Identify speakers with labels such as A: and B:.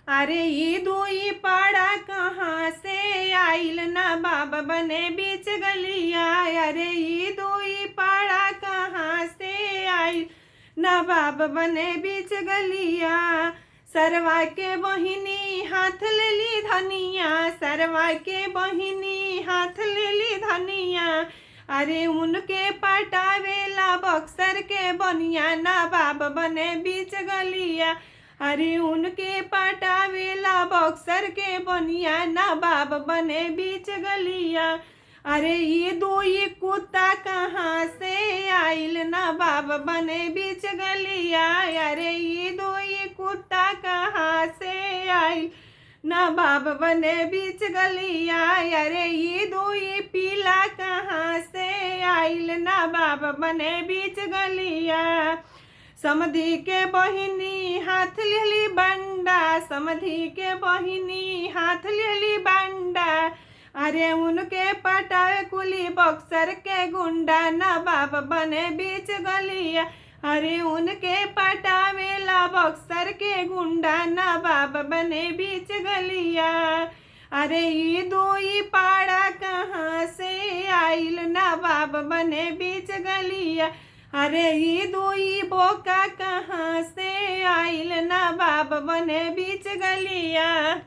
A: अरे ई दुई पाड़ा कहाँ से आइल नवाब बने बीच गलिया। अरे ई दुई पाड़ा कहाँ से आइल नवाब बने बीच गलिया। सरवा के बहिनी हाथ ले ली धनिया, सरवा के बहिनी हाथ ले ली धनिया। अरे उनके पटावेला बक्सर के बनिया नवाब बने बीच गलिया। अरे उनके पटावेला बक्सर के बनिया नवाब बने बीच गलिया। अरे ये दो ये कुत्ता कहाँ से आइल नवाब बने बीच गलिया। अरे ये दो ये कुत्ता कहाँ से आइल नवाब बने बीच गलिया। अरे ये दो ये पीला कहाँ से आइल नवाब बने बीच गलिया। समधी के बहिनी हाथ लेली बंडा, समधी के बहिनी हाथ लेली बंडा। अरे उनके पटावे कुली बक्सर के गुंडा नवाब बने बीच गलिया। अरे उनके पटावेला बक्सर के गुंडा नवाब बने बीच गलिया। अरे ये दुई पाड़ा कहाँ से आइल नवाब बने बीच गलिया। अरे ये दुई बोका कहाँ से आइल नवाब बने बीच गलिया।